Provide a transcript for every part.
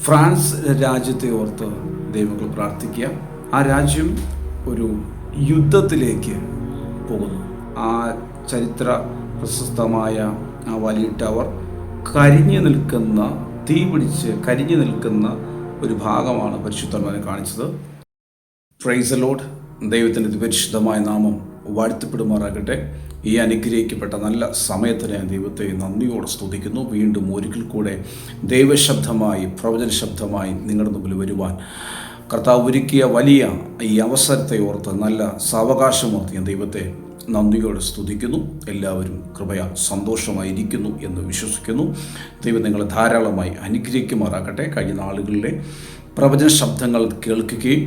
France രാജ്യത്തെ ഓർത്ത് ദൈവങ്ങൾ പ്രാർത്ഥിക്കുക. ആ രാജ്യം ഒരു യുദ്ധത്തിലേക്ക് പോകുന്നു. ആ ചരിത്ര പ്രശസ്തമായ ആ വലിയ ടവർ തീ പിടിച്ച് കരിഞ്ഞു നിൽക്കുന്ന ഒരു ഭാഗമാണ് പരിശുദ്ധാത്മാവിനെ കാണിച്ചത്. Price the Lord. ദൈവത്തിൻ്റെ പരിശുദ്ധമായ നാമം വാഴ്ത്തപ്പെടുമാറാകട്ടെ. ഈ അനുഗ്രഹിക്കപ്പെട്ട നല്ല സമയത്തിന് ഞാൻ ദൈവത്തെ നന്ദിയോടെ സ്തുതിക്കുന്നു. വീണ്ടും ഒരിക്കൽ കൂടെ ദൈവശബ്ദമായി, പ്രവചന ശബ്ദമായി നിങ്ങളുടെ മുമ്പിൽ വരുവാൻ കർത്താവ് ഒരുക്കിയ വലിയ ഈ അവസരത്തെ ഓർത്ത്, നല്ല സാവകാശമോർത്ത് ഞാൻ ദൈവത്തെ നന്ദിയോടെ സ്തുതിക്കുന്നു. എല്ലാവരും കൃപയാൽ സന്തോഷമായിരിക്കുന്നു എന്ന് വിശ്വസിക്കുന്നു. ദൈവം നിങ്ങളെ ധാരാളമായി അനുഗ്രഹിക്കുമാറാകട്ടെ. കഴിഞ്ഞ നാളുകളിലെ പ്രവചന ശബ്ദങ്ങൾ കേൾക്കുകയും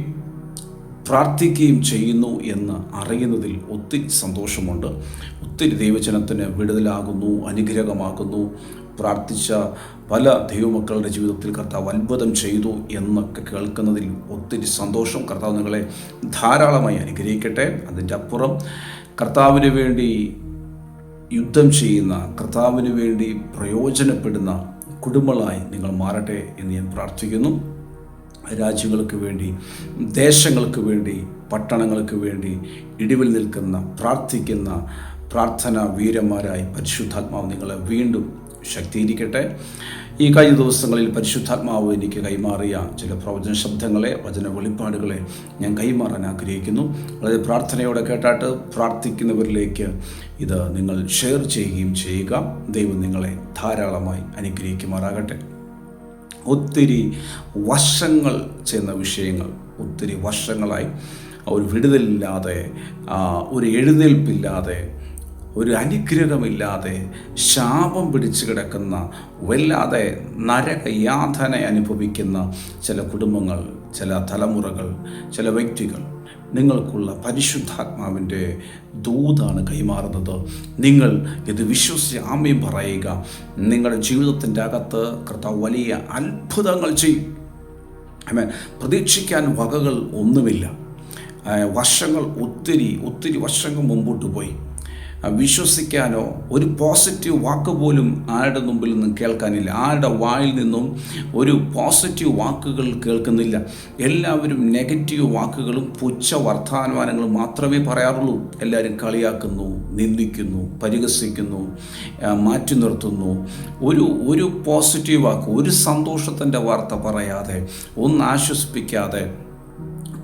പ്രാർത്ഥിക്കുകയും ചെയ്യുന്നു എന്ന് അറിയുന്നതിൽ ഒത്തിരി സന്തോഷമുണ്ട്. ഒത്തിരി ദൈവജനത്തിന് വിടുതലാകുന്നു, അനുഗ്രഹമാകുന്നു. പ്രാർത്ഥിച്ച പല ദൈവമക്കളുടെ ജീവിതത്തിൽ കർത്താവ് അത്ഭുതം ചെയ്തു എന്നൊക്കെ കേൾക്കുന്നതിൽ ഒത്തിരി സന്തോഷം. കർത്താവ് നിങ്ങളെ ധാരാളമായി അനുഗ്രഹിക്കട്ടെ. അതിൻ്റെ അപ്പുറം കർത്താവിന് വേണ്ടി യുദ്ധം ചെയ്യുന്ന, കർത്താവിന് വേണ്ടി പ്രയോജനപ്പെടുന്ന കുടുംബങ്ങളായി നിങ്ങൾ മാറട്ടെ എന്ന് ഞാൻ പ്രാർത്ഥിക്കുന്നു. രാജ്യങ്ങൾക്ക് വേണ്ടി, ദേശങ്ങൾക്ക് വേണ്ടി, പട്ടണങ്ങൾക്ക് വേണ്ടി ഇടിവിൽ നിൽക്കുന്ന, പ്രാർത്ഥിക്കുന്ന പ്രാർത്ഥനാ വീരന്മാരായി പരിശുദ്ധാത്മാവ് നിങ്ങളെ വീണ്ടും ശക്തീകരിക്കട്ടെ. ഈ കഴിഞ്ഞ ദിവസങ്ങളിൽ പരിശുദ്ധാത്മാവ് എനിക്ക് കൈമാറിയ ചില പ്രവചന ശബ്ദങ്ങളെ, വചന വെളിപ്പാടുകളെ ഞാൻ കൈമാറാൻ ആഗ്രഹിക്കുന്നു. വളരെ പ്രാർത്ഥനയോടെ കേട്ടാട്ട് പ്രാർത്ഥിക്കുന്നവരിലേക്ക് ഇത് നിങ്ങൾ ഷെയർ ചെയ്യുകയും ചെയ്യുക. ദൈവം നിങ്ങളെ ധാരാളമായി അനുഗ്രഹിക്കുമാറാകട്ടെ. ഒത്തിരി വർഷങ്ങൾ ചെയ്യുന്ന വിഷയങ്ങൾ, ഒത്തിരി വർഷങ്ങളായി ഒരു വിടുതലില്ലാതെ, ഒരു എഴുന്നേൽപ്പില്ലാതെ, ഒരു അനുഗ്രഹമില്ലാതെ ശാപം പിടിച്ചു കിടക്കുന്ന, വല്ലാതെ നരകയാതന അനുഭവിക്കുന്ന ചില കുടുംബങ്ങൾ, ചില തലമുറകൾ, ചില വ്യക്തികൾ, നിങ്ങൾക്കുള്ള പരിശുദ്ധാത്മാവിൻ്റെ ദൂതാണ് കൈമാറുന്നത്. നിങ്ങൾ ഇത് വിശ്വസിച്ച് ആമേൻ പറയുക. നിങ്ങളുടെ ജീവിതത്തിൻ്റെ അകത്ത് കർത്താവ് വലിയ അത്ഭുതങ്ങൾ ചെയ്യും. ആമേൻ. പ്രതീക്ഷിക്കാൻ വകകൾ ഒന്നുമില്ല. വർഷങ്ങൾ ഒത്തിരി വർഷങ്ങൾ മുമ്പോട്ട് പോയി. വിശ്വസിക്കാനോ ഒരു പോസിറ്റീവ് വാക്ക് പോലും ആരുടെ മുമ്പിൽ നിന്നും കേൾക്കാനില്ല. ആരുടെ വായിൽ നിന്നും ഒരു പോസിറ്റീവ് വാക്കുകൾ കേൾക്കുന്നില്ല. എല്ലാവരും നെഗറ്റീവ് വാക്കുകളും പുച്ഛ വർത്തമാനങ്ങളും മാത്രമേ പറയാറുള്ളൂ. എല്ലാവരും നിന്ദിക്കുന്നു, പരിഹസിക്കുന്നു, മാറ്റി നിർത്തുന്നു. ഒരു പോസിറ്റീവ് വാക്ക്, ഒരു സന്തോഷത്തിൻ്റെ വാർത്ത പറയാതെ, ഒന്ന് ആശ്വസിപ്പിക്കാതെ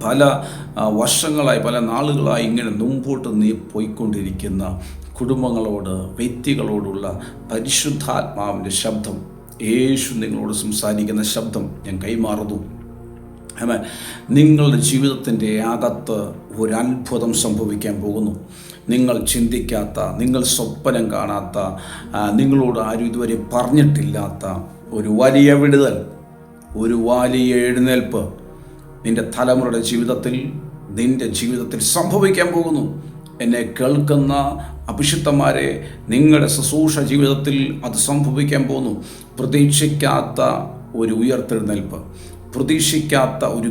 പല വർഷങ്ങളായി, പല നാളുകളായി ഇങ്ങനെ മുമ്പോട്ട് പോയിക്കൊണ്ടിരിക്കുന്ന കുടുംബങ്ങളോട്, വ്യക്തികളോടുള്ള പരിശുദ്ധാത്മാവിൻ്റെ ശബ്ദം, യേശു നിങ്ങളോട് സംസാരിക്കുന്ന ശബ്ദം ഞാൻ കൈമാറുന്നു. ആമേൻ. നിങ്ങളുടെ ജീവിതത്തിൻ്റെ അകത്ത് ഒരു അത്ഭുതം സംഭവിക്കാൻ പോകുന്നു. നിങ്ങൾ ചിന്തിക്കാത്ത, നിങ്ങൾ സ്വപ്നം കാണാത്ത, നിങ്ങളോട് ആരും ഇതുവരെ പറഞ്ഞിട്ടില്ലാത്ത ഒരു വലിയ വിടുതൽ, ഒരു വലിയ എഴുന്നേൽപ്പ് നിൻ്റെ തലമുറയുടെ ജീവിതത്തിൽ, നിൻ്റെ ജീവിതത്തിൽ സംഭവിക്കാൻ പോകുന്നു. എന്നെ കേൾക്കുന്ന അഭിഷിക്തന്മാരെ, നിങ്ങളുടെ ശുശ്രൂഷ ജീവിതത്തിൽ അത് സംഭവിക്കാൻ പോകുന്നു. പ്രതീക്ഷിക്കാത്ത ഒരു ഉയർത്തെഴുന്നേൽപ്പ്, പ്രതീക്ഷിക്കാത്ത ഒരു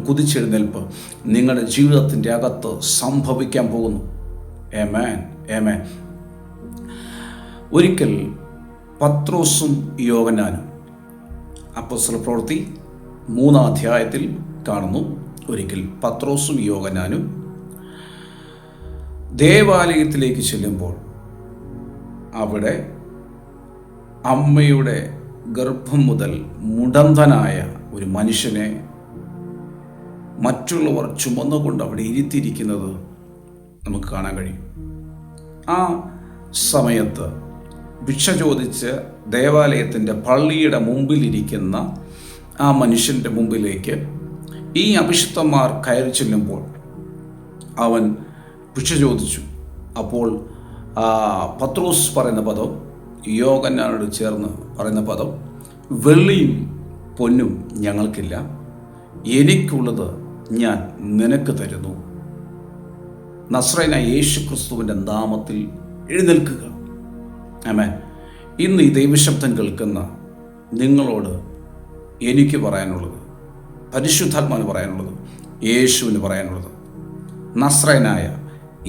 കുതിച്ചെഴുന്നേൽപ്പ് നിങ്ങളുടെ ജീവിതത്തിൻ്റെ അകത്ത് സംഭവിക്കാൻ പോകുന്നു. ആമേൻ, ആമേൻ. ഒരിക്കൽ പത്രോസും യോഹന്നാനും, അപ്പോസ്തല പ്രവൃത്തി 3-ാം അധ്യായത്തിൽ കാണുന്നു. ഒരിക്കൽ പത്രോസും യോഹന്നാനും ദേവാലയത്തിലേക്ക് ചെല്ലുമ്പോൾ അവിടെ അമ്മയുടെ ഗർഭം മുതൽ മുടന്തനായ ഒരു മനുഷ്യനെ മറ്റുള്ളവർ ചുമന്നുകൊണ്ട് അവിടെ ഇരുത്തിയിരിക്കുന്നത് നമുക്ക് കാണാൻ കഴിയും. ആ സമയത്ത് ഭിക്ഷ ചോദിച്ച് ദേവാലയത്തിൻ്റെ പള്ളിയുടെ മുമ്പിലിരിക്കുന്ന ആ മനുഷ്യൻ്റെ മുമ്പിലേക്ക് ഈ അഭിഷിക്തന്മാർ കയറി ചെല്ലുമ്പോൾ അവൻ ഭിക്ഷ ചോദിച്ചു. അപ്പോൾ പത്രോസ് പറയുന്ന പദം, യോഹന്നാനോട് ചേർന്ന് പറയുന്ന പദം, വെള്ളിയും പൊന്നും ഞങ്ങൾക്കില്ല, എനിക്കുള്ളത് ഞാൻ നിനക്ക് തരുന്നു. നസ്രയനായ യേശു ക്രിസ്തുവിൻ്റെ നാമത്തിൽ എഴുന്നേൽക്കുക. ആമേൻ. ഇന്ന് ഈ ദൈവശബ്ദം കേൾക്കുന്ന നിങ്ങളോട് എനിക്ക് പറയാനുള്ളത്, പരിശുദ്ധാത്മാവിന് പറയാനുള്ളത്, യേശുവിന് പറയാനുള്ളത്, നസ്രയനായ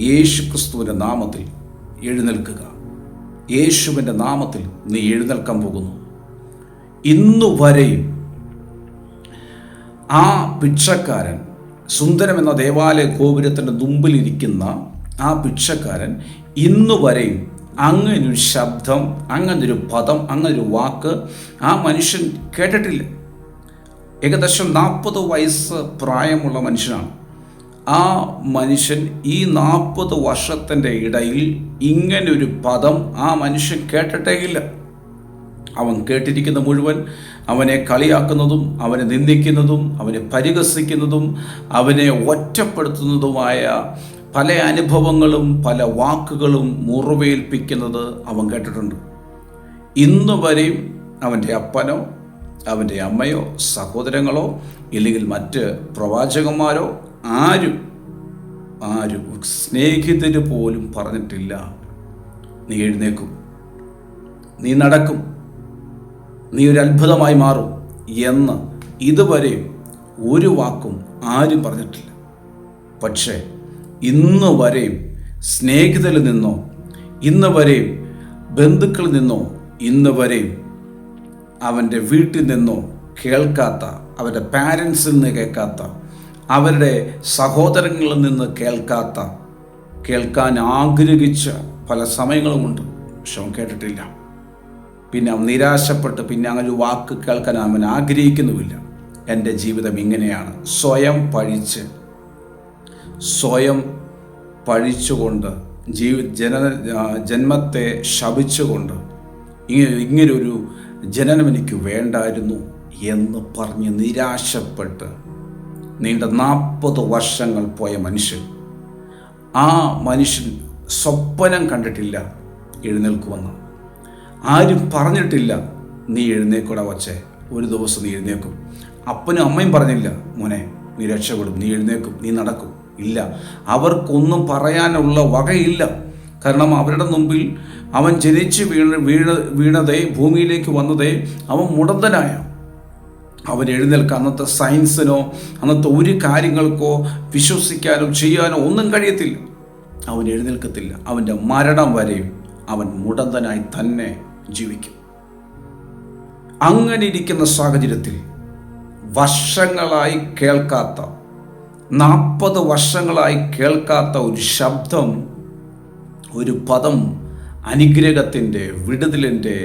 യേശു ക്രിസ്തുവിൻ്റെ നാമത്തിൽ എഴുന്നേൽക്കുക. യേശുവിൻ്റെ നാമത്തിൽ നീ എഴുന്നേൽക്കാൻ പോകുന്നു. ഇന്നുവരെയും ആ ഭിക്ഷക്കാരൻ, സുന്ദരം എന്ന ദേവാലയ ഗോപുരത്തിൻ്റെ മുമ്പിലിരിക്കുന്ന ആ ഭിക്ഷക്കാരൻ ഇന്നുവരെയും അങ്ങനൊരു ശബ്ദം, അങ്ങനൊരു പദം, അങ്ങനൊരു വാക്ക് ആ മനുഷ്യൻ കേട്ടിട്ടില്ല. ഏകദേശം 40 വയസ്സ് പ്രായമുള്ള മനുഷ്യനാണ്. ആ മനുഷ്യൻ ഈ 40 വർഷത്തിൻ്റെ ഇടയിൽ ഇങ്ങനൊരു പദം ആ മനുഷ്യൻ കേട്ടിട്ടേയില്ല. അവൻ കേട്ടിരിക്കുന്ന മുഴുവൻ അവനെ കളിയാക്കുന്നതും അവനെ നിന്ദിക്കുന്നതും അവനെ പരിഹസിക്കുന്നതും അവനെ ഒറ്റപ്പെടുത്തുന്നതുമായ പല അനുഭവങ്ങളും പല വാക്കുകളും മുറിവേൽപ്പിക്കുന്നത് അവൻ കേട്ടിട്ടുണ്ട്. ഇന്നു വരെയും അവൻ്റെ അപ്പനോ അവൻ്റെ അമ്മയോ സഹോദരങ്ങളോ ഇല്ലെങ്കിൽ മറ്റ് പ്രവാചകന്മാരോ ആരും സ്നേഹിതര് പോലും പറഞ്ഞിട്ടില്ല, നീ എഴുന്നേക്കും, നീ നടക്കും, നീ ഒരു അത്ഭുതമായി മാറും എന്ന് ഇതുവരെയും ഒരു വാക്കും ആരും പറഞ്ഞിട്ടില്ല. പക്ഷേ ഇന്ന് വരെയും സ്നേഹിതരിൽ നിന്നോ ഇന്ന് വരെയും ബന്ധുക്കളിൽ നിന്നോ ഇന്ന് വരെയും അവൻ്റെ വീട്ടിൽ നിന്നോ കേൾക്കാത്ത, അവരുടെ പാരൻസിൽ നിന്ന് കേൾക്കാത്ത, അവരുടെ സഹോദരങ്ങളിൽ നിന്ന് കേൾക്കാൻ ആഗ്രഹിച്ച പല സമയങ്ങളുമുണ്ട്. പക്ഷെ അവൻ കേട്ടിട്ടില്ല. പിന്നെ അവൻ നിരാശപ്പെട്ട് പിന്നെ അങ്ങനെ ഒരു വാക്ക് കേൾക്കാൻ അവൻ ആഗ്രഹിക്കുന്നുമില്ല. എൻ്റെ ജീവിതം ഇങ്ങനെയാണ്, സ്വയം പഴിച്ചുകൊണ്ട് ജന്മത്തെ ശപിച്ചുകൊണ്ട് ഇങ്ങനൊരു ജനനം എനിക്ക് വേണ്ടായിരുന്നു എന്ന് പറഞ്ഞ് നിരാശപ്പെട്ട് നീണ്ട 40 വർഷങ്ങൾ പോയ മനുഷ്യൻ, ആ മനുഷ്യൻ സ്വപ്നം കണ്ടിട്ടില്ല എഴുന്നേൽക്കുമെന്ന്. ആരും പറഞ്ഞിട്ടില്ല നീ എഴുന്നേക്കൂടാ വച്ചേ, ഒരു ദിവസം നീ എഴുന്നേക്കും. അപ്പനും അമ്മയും പറഞ്ഞില്ല മോനെ നീ രക്ഷപ്പെടും, നീ എഴുന്നേക്കും, നീ നടക്കും. ഇല്ല, അവർക്കൊന്നും പറയാനുള്ള വകയില്ല. കാരണം അവരുടെ മുമ്പിൽ അവൻ ജനിച്ച് വീണതേ, ഭൂമിയിലേക്ക് വന്നതേ അവൻ മുടന്തനായ. അവൻ എഴുന്നേൽക്കാൻ അന്നത്തെ സയൻസിനോ അന്നത്തെ ഒരു കാര്യങ്ങൾക്കോ വിശ്വസിക്കാനോ ചെയ്യാനോ ഒന്നും കഴിയത്തില്ല. അവൻ എഴുന്നേൽക്കത്തില്ല. അവൻ്റെ മരണം വരെയും അവൻ മുടന്തനായി തന്നെ ജീവിക്കും. അങ്ങനെ ഇരിക്കുന്ന സാഹചര്യത്തിൽ വർഷങ്ങളായി കേൾക്കാത്ത, 40 വർഷങ്ങളായി കേൾക്കാത്ത ഒരു ശബ്ദം, ഒരു പദം, അനുഗ്രഹത്തിൻ്റെ, വിടുതലിൻ്റെ,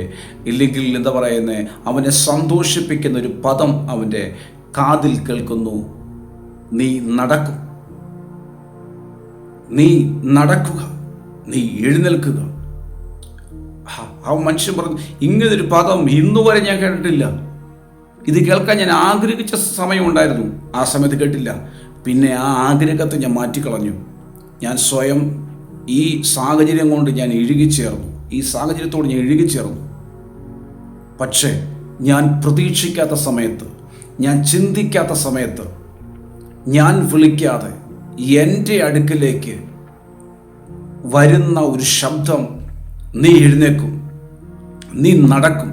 ഇല്ലെങ്കിൽ എന്താ പറയുന്നത്, അവനെ സന്തോഷിപ്പിക്കുന്ന ഒരു പദം അവൻ്റെ കാതിൽ കേൾക്കുന്നു. നീ നടക്കും, നീ നടക്കുക, നീ എഴുന്നേൽക്കുക. ആ മനുഷ്യൻ പറഞ്ഞു, ഇങ്ങനൊരു പദം ഇന്നുവരെ ഞാൻ കേട്ടിട്ടില്ല. ഇത് കേൾക്കാൻ ഞാൻ ആഗ്രഹിച്ച സമയമുണ്ടായിരുന്നു, ആ സമയത്ത് കേട്ടില്ല. പിന്നെ ആ ആഗ്രഹത്തെ ഞാൻ മാറ്റിക്കളഞ്ഞു. ഞാൻ സ്വയം ഈ സാഹചര്യം കൊണ്ട് ഞാൻ ഇഴുകിച്ചേർന്നു, ഈ സാഹചര്യത്തോട് ഞാൻ ഇഴുകിച്ചേർന്നു. പക്ഷേ ഞാൻ പ്രതീക്ഷിക്കാത്ത സമയത്ത്, ഞാൻ ചിന്തിക്കാത്ത സമയത്ത്, ഞാൻ വിളിക്കാതെ എൻ്റെ അടുക്കിലേക്ക് വരുന്ന ഒരു ശബ്ദം, നീ എഴുന്നേക്കും, നീ നടക്കും,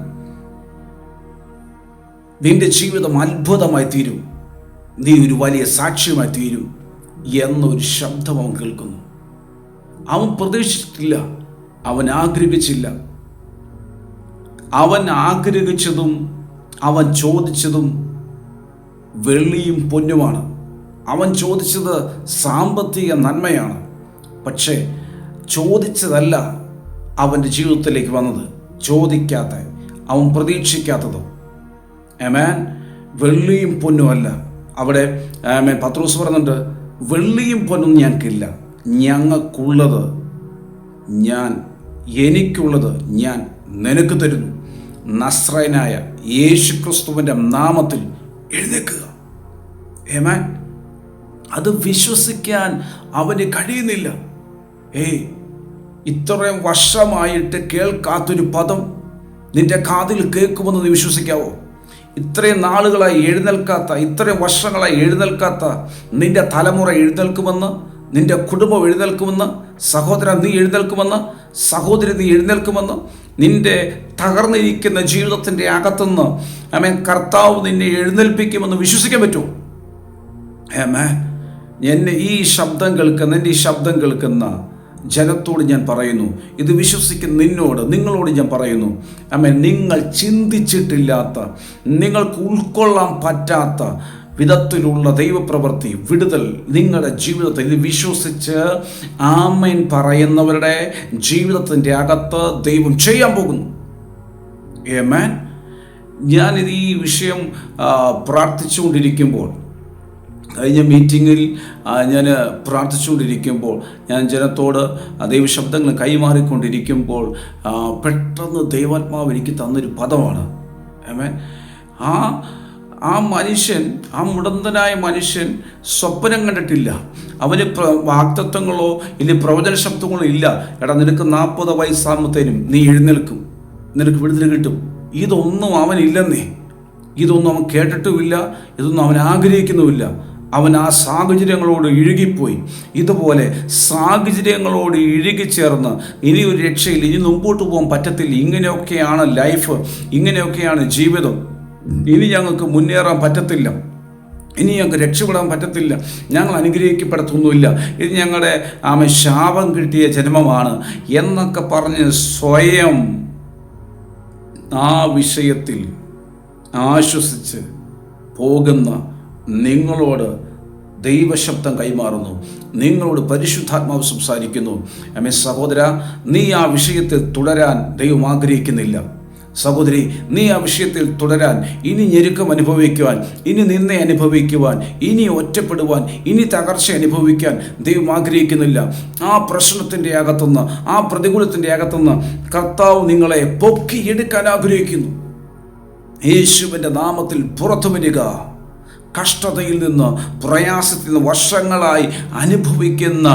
നിന്റെ ജീവിതം അത്ഭുതമായി തീരും, നീ ഒരു വലിയ സാക്ഷ്യമായി തീരും എന്നൊരു ശബ്ദം അവൻ കേൾക്കുന്നു. അവൻ പ്രതീക്ഷിച്ചിട്ടില്ല, അവൻ ആഗ്രഹിച്ചില്ല. അവൻ ആഗ്രഹിച്ചതും അവൻ ചോദിച്ചതും വെള്ളിയും പൊന്നുമാണ്. അവൻ ചോദിച്ചത് സാമ്പത്തിക നന്മയാണ്. പക്ഷേ ചോദിച്ചതല്ല അവൻ്റെ ജീവിതത്തിലേക്ക് വന്നത്, ചോദിക്കാത്ത, അവൻ പ്രതീക്ഷിക്കാത്തതോ. ആമേൻ. വെള്ളിയും പൊന്നുമല്ല. അവിടെ ആമേൻ പത്രോസ് പറയുന്നുണ്ട്, വെള്ളിയും പൊന്നും ഞങ്ങൾക്കില്ല, ഞങ്ങൾക്കുള്ളത് എനിക്കുള്ളത് ഞാൻ നിനക്ക് തരുന്നു. നസ്രയനായ യേശുക്രിസ്തുവിൻ്റെ നാമത്തിൽ എഴുന്നേൽക്കുക. ആമേൻ. അത് വിശ്വസിക്കാൻ അവന് കഴിയുന്നില്ല. ഇത്രയും വർഷമായിട്ട് കേൾക്കാത്തൊരു പദം നിന്റെ കാതിൽ കേൾക്കുമെന്ന് നീ വിശ്വസിക്കാവോ? ഇത്രയും നാളുകളായി എഴുന്നേൽക്കാത്ത, ഇത്രയും വർഷങ്ങളായി എഴുന്നേൽക്കാത്ത നിന്റെ തലമുറ എഴുന്നേൽക്കുമെന്ന്, നിന്റെ കുടുംബം എഴുന്നേൽക്കുമെന്ന്, സഹോദരൻ നീ എഴുന്നേൽക്കുമെന്ന്, സഹോദരി നീ എഴുന്നേൽക്കുമെന്ന്, നിന്റെ തകർന്നിരിക്കുന്ന ജീവിതത്തിൻ്റെ അകത്തുനിന്ന് ആമേൻ കർത്താവ് നിന്നെ എഴുന്നേൽപ്പിക്കുമെന്ന് വിശ്വസിക്കാൻ പറ്റുമോ? ആമേൻ. എൻ്റെ ഈ ശബ്ദം കേൾക്കുന്ന ജനത്തോട് ഞാൻ പറയുന്നു, ഇത് വിശ്വസിക്കുന്ന നിങ്ങളോട് ഞാൻ പറയുന്നു, ആമേൻ, നിങ്ങൾ ചിന്തിച്ചിട്ടില്ലാത്ത, നിങ്ങൾക്ക് ഉൾക്കൊള്ളാൻ പറ്റാത്ത വിധത്തിലുള്ള ദൈവപ്രവൃത്തി, വിടുതൽ നിങ്ങളുടെ ജീവിതത്തിൽ ഇത് വിശ്വസിച്ച് ആമേൻ പറയുന്നവരുടെ ജീവിതത്തിൻ്റെ അകത്ത് ദൈവം ചെയ്യാൻ പോകുന്നു. ആമേൻ. ഞാനിത് ഈ വിഷയം പ്രാർത്ഥിച്ചുകൊണ്ടിരിക്കുമ്പോൾ, കഴിഞ്ഞ മീറ്റിങ്ങിൽ ഞാൻ പ്രാർത്ഥിച്ചുകൊണ്ടിരിക്കുമ്പോൾ, ഞാൻ ജനത്തോട് ദൈവശബ്ദങ്ങൾ കൈമാറിക്കൊണ്ടിരിക്കുമ്പോൾ പെട്ടെന്ന് ദൈവാത്മാവ് എനിക്ക് തന്നൊരു പദമാണ്. ആമേൻ. ആ മനുഷ്യൻ, ആ മുടന്തനായ മനുഷ്യൻ സ്വപ്നം കണ്ടിട്ടില്ല. അവന് വാഗ്ദത്തങ്ങളോ ഇല്ല പ്രവചന ശബ്ദങ്ങളോ ഇല്ല. എടാ, നിനക്ക് 40 വയസ്സാകുമ്പോഴത്തേനും നീ എഴുന്നേൽക്കും, നിനക്ക് വിടുതൽ കിട്ടും. ഇതൊന്നും അവനില്ലെന്നേ. ഇതൊന്നും അവൻ കേട്ടിട്ടുമില്ല, ഇതൊന്നും അവൻ ആഗ്രഹിക്കുന്നുമില്ല. അവൻ ആ സാഹചര്യങ്ങളോട് ഇഴുകിപ്പോയി. ഇതുപോലെ സാഹചര്യങ്ങളോട് ഇഴുകിച്ചേർന്ന് ഇനി ഒരു രക്ഷയില്ല, ഇനി മുമ്പോട്ട് പോകാൻ പറ്റത്തില്ല, ഇങ്ങനെയൊക്കെയാണ് ലൈഫ്, ഇങ്ങനെയൊക്കെയാണ് ജീവിതം, ഇനി ഞങ്ങൾക്ക് മുന്നേറാൻ പറ്റത്തില്ല, ഇനി ഞങ്ങൾക്ക് രക്ഷപ്പെടാൻ പറ്റത്തില്ല, ഞങ്ങൾ അനുഗ്രഹിക്കപ്പെടത്തൊന്നുമില്ല, ഇത് ഞങ്ങളുടെ ശാപം കിട്ടിയ ജന്മമാണ് എന്നൊക്കെ പറഞ്ഞ് സ്വയം ആ വിഷയത്തിൽ ആശ്വസിച്ച് പോകുന്ന നിങ്ങളോട് ദൈവശബ്ദം കൈമാറുന്നു, നിങ്ങളോട് പരിശുദ്ധാത്മാവ് സംസാരിക്കുന്നു. ആമേൻ. സഹോദര, നീ ആ വിഷയത്തിൽ തുടരാൻ ദൈവം ആഗ്രഹിക്കുന്നില്ല. സഹോദരി, നീ ആ വിഷയത്തിൽ തുടരാൻ, ഇനി ഞെരുക്കം അനുഭവിക്കുവാൻ, ഇനി നിന്നെ അനുഭവിക്കുവാൻ, ഇനി ഒറ്റപ്പെടുവാൻ, ഇനി തകർച്ച അനുഭവിക്കാൻ ദൈവം ആഗ്രഹിക്കുന്നില്ല. ആ പ്രശ്നത്തിൻ്റെ അകത്തുനിന്ന്, ആ പ്രതികൂലത്തിൻ്റെ അകത്തുനിന്ന് കർത്താവ് നിങ്ങളെ പൊക്കിയെടുക്കാൻ ആഗ്രഹിക്കുന്നു. യേശുവിൻ്റെ നാമത്തിൽ പുറത്തു വരിക. കഷ്ടതയിൽ നിന്ന്, പ്രയാസത്തിൽ നിന്ന് വർഷങ്ങളായി അനുഭവിക്കുന്ന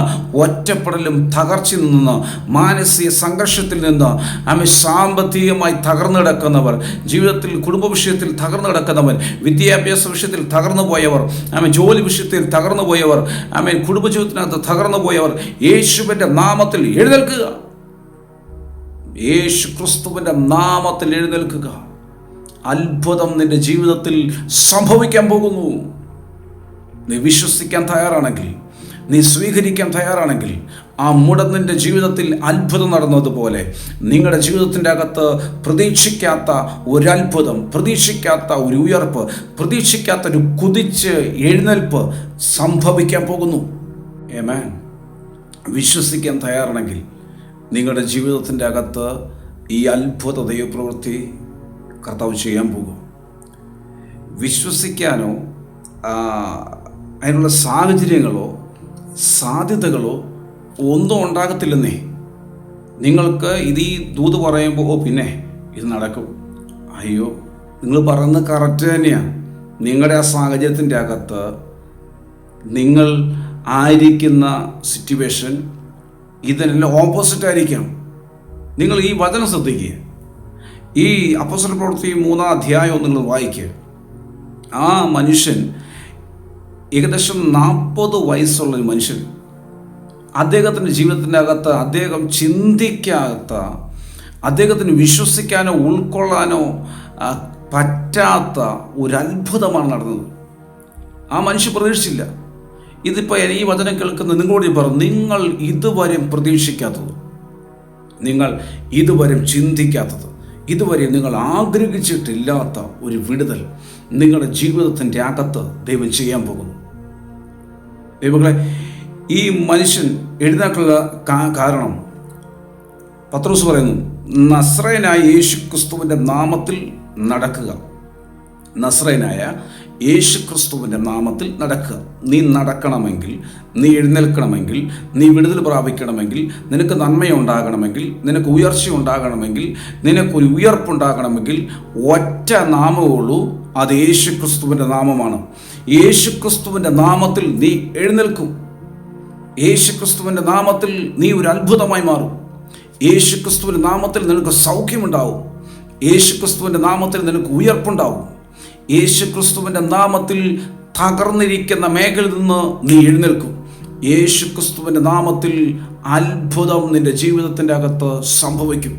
ഒറ്റപ്പെടലും തകർച്ചയിൽ നിന്ന്, മാനസിക സംഘർഷത്തിൽ നിന്ന്, ആമേൻ, സാമ്പത്തികമായി തകർന്നു കിടക്കുന്നവർ, ജീവിതത്തിൽ കുടുംബ വിഷയത്തിൽ തകർന്നു കിടക്കുന്നവർ, വിദ്യാഭ്യാസ വിഷയത്തിൽ തകർന്നു പോയവർ, ആമേൻ, ജോലി വിഷയത്തിൽ തകർന്നു പോയവർ, ആമേൻ, കുടുംബജീവിതത്തിനകത്ത് തകർന്നു പോയവർ, യേശുവിൻ്റെ നാമത്തിൽ എഴുന്നേൽക്കുക. യേശു ക്രിസ്തുവിൻ്റെ നാമത്തിൽ എഴുന്നേൽക്കുക. അത്ഭുതം നിന്റെ ജീവിതത്തിൽ സംഭവിക്കാൻ പോകുന്നു. നീ വിശ്വസിക്കാൻ തയ്യാറാണെങ്കിൽ, നീ സ്വീകരിക്കാൻ തയ്യാറാണെങ്കിൽ, ആ മുടന്തിൻ്റെ ജീവിതത്തിൽ അത്ഭുതം നടന്നതുപോലെ നിങ്ങളുടെ ജീവിതത്തിൻ്റെ അകത്ത് പ്രതീക്ഷിക്കാത്ത ഒരത്ഭുതം, പ്രതീക്ഷിക്കാത്ത ഒരു ഉയർപ്പ്, പ്രതീക്ഷിക്കാത്തൊരു കുതിച്ച് എഴുന്നേൽപ്പ് സംഭവിക്കാൻ പോകുന്നു. ആമേൻ. വിശ്വസിക്കാൻ തയ്യാറാണെങ്കിൽ നിങ്ങളുടെ ജീവിതത്തിൻ്റെ അകത്ത് ഈ അത്ഭുത ദൈവപ്രവൃത്തി കർത്താവ് ചെയ്യാൻ പോകും. വിശ്വസിക്കാനോ അതിനുള്ള സാഹചര്യങ്ങളോ സാധ്യതകളോ ഒന്നും ഉണ്ടാകത്തില്ലെന്നേ. നിങ്ങൾക്ക് ഇത് ഈ ദൂത് പറയുമ്പോൾ പിന്നെ ഇത് നടക്കും, അയ്യോ, നിങ്ങൾ പറയുന്നത് കറക്റ്റ് തന്നെയാണ്. നിങ്ങളുടെ ആ സാഹചര്യത്തിൻ്റെ അകത്ത് നിങ്ങൾ ആയിരിക്കുന്ന സിറ്റുവേഷൻ ഇതിനെല്ലാം ഓപ്പോസിറ്റ് ആയിരിക്കാം. നിങ്ങൾ ഈ വചനം ശ്രദ്ധിക്കുക. ഈ അപ്പോസ്തല പ്രവൃത്തി 3-ാം അധ്യായം നിങ്ങൾ വായിക്കുക. ആ മനുഷ്യൻ ഏകദേശം 40 വയസ്സുള്ളൊരു മനുഷ്യൻ, അദ്ദേഹത്തിൻ്റെ ജീവിതത്തിൻ്റെ അകത്ത് അദ്ദേഹം ചിന്തിക്കാത്ത, അദ്ദേഹത്തിന് വിശ്വസിക്കാനോ ഉൾക്കൊള്ളാനോ പറ്റാത്ത ഒരു അത്ഭുതമാണ് നടന്നത്. ആ മനുഷ്യൻ പ്രതീക്ഷിച്ചില്ല. ഇതിപ്പോൾ ഈ വചനം കേൾക്കുന്ന നിങ്ങളോട് പറഞ്ഞു, നിങ്ങൾ ഇതുവരെ പ്രതീക്ഷിക്കാത്തത്, നിങ്ങൾ ഇതുവരെ ചിന്തിക്കാത്തത്, ഇതുവരെ നിങ്ങൾ ആഗ്രഹിച്ചിട്ടില്ലാത്ത ഒരു വിടുതൽ നിങ്ങളുടെ ജീവിതത്തിൻ്റെ അകത്ത് ദൈവം ചെയ്യാൻ പോകുന്നു. ദൈവങ്ങളെ, ഈ മനുഷ്യൻ എഴുന്നേൽക്കുള്ള കാരണം പത്രോസ് പറയുന്നു, നസ്രയനായ യേശു ക്രിസ്തുവിൻ്റെ നാമത്തിൽ നടക്കുക. നസ്രയനായ യേശു ക്രിസ്തുവിൻ്റെ നാമത്തിൽ നടക്കുക. നീ നടക്കണമെങ്കിൽ, നീ എഴുന്നേൽക്കണമെങ്കിൽ, നീ വിടുതൽ പ്രാപിക്കണമെങ്കിൽ, നിനക്ക് നന്മയുണ്ടാകണമെങ്കിൽ, നിനക്ക് ഉയർച്ച ഉണ്ടാകണമെങ്കിൽ, നിനക്കൊരു ഉയർപ്പുണ്ടാകണമെങ്കിൽ ഒറ്റ നാമമേ ഉള്ളൂ, അത് യേശു ക്രിസ്തുവിൻ്റെ നാമമാണ്. യേശു ക്രിസ്തുവിൻ്റെ നാമത്തിൽ നീ എഴുന്നേൽക്കും. യേശു ക്രിസ്തുവിൻ്റെ നാമത്തിൽ നീ ഒരു അത്ഭുതമായി മാറും. യേശു ക്രിസ്തുവിൻ്റെ നാമത്തിൽ നിനക്ക് സൗഖ്യമുണ്ടാവും. യേശു ക്രിസ്തുവിൻ്റെ നാമത്തിൽ നിനക്ക് ഉയർപ്പുണ്ടാവും. യേശു ക്രിസ്തുവിൻ്റെ നാമത്തിൽ തകർന്നിരിക്കുന്ന മേഖലയിൽ നിന്ന് നീ എഴുന്നേൽക്കും. യേശു ക്രിസ്തുവിൻ്റെ നാമത്തിൽ അത്ഭുതം നിൻ്റെ ജീവിതത്തിൻ്റെ അകത്ത് സംഭവിക്കും.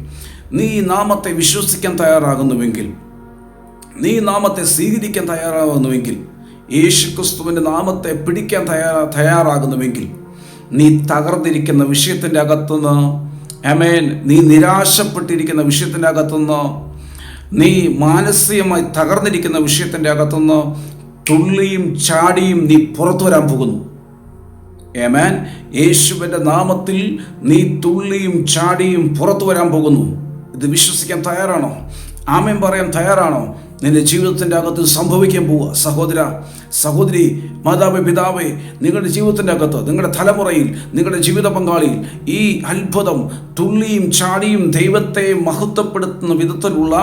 നീ ഈ നാമത്തെ വിശ്വസിക്കാൻ തയ്യാറാകുന്നുവെങ്കിൽ, നീ നാമത്തെ സ്വീകരിക്കാൻ തയ്യാറാകുന്നുവെങ്കിൽ, യേശു ക്രിസ്തുവിൻ്റെ നാമത്തെ പിടിക്കാൻ തയ്യാറാകുന്നുവെങ്കിൽ, നീ തകർന്നിരിക്കുന്ന വിഷയത്തിൻ്റെ അകത്തുനിന്ന്, ആമേൻ, നീ നിരാശപ്പെട്ടിരിക്കുന്ന വിഷയത്തിൻ്റെ അകത്തുനിന്ന്, നീ മാനസികമായി തകർന്നിരിക്കുന്ന വിഷയത്തിൻ്റെ അകത്തുനിന്ന് തുള്ളിയും ചാടിയും നീ പുറത്തു വരാൻ പോകുന്നു. ആമേൻ. യേശുവിൻ്റെ നാമത്തിൽ നീ തുള്ളിയും ചാടിയും പുറത്തു വരാൻ പോകുന്നു. ഇത് വിശ്വസിക്കാൻ തയ്യാറാണോ? ആമേൻ പറയാൻ തയ്യാറാണോ? നിന്റെ ജീവിതത്തിൻ്റെ അകത്ത് സംഭവിക്കാൻ പോവുക. സഹോദര, സഹോദരി, മാതാവേ, പിതാവേ, നിങ്ങളുടെ ജീവിതത്തിൻ്റെ അകത്ത്, നിങ്ങളുടെ തലമുറയിൽ, നിങ്ങളുടെ ജീവിത പങ്കാളിയിൽ ഈ അത്ഭുതം, തുള്ളിയും ചാടിയും ദൈവത്തെ മഹത്വപ്പെടുത്തുന്ന വിധത്തിലുള്ള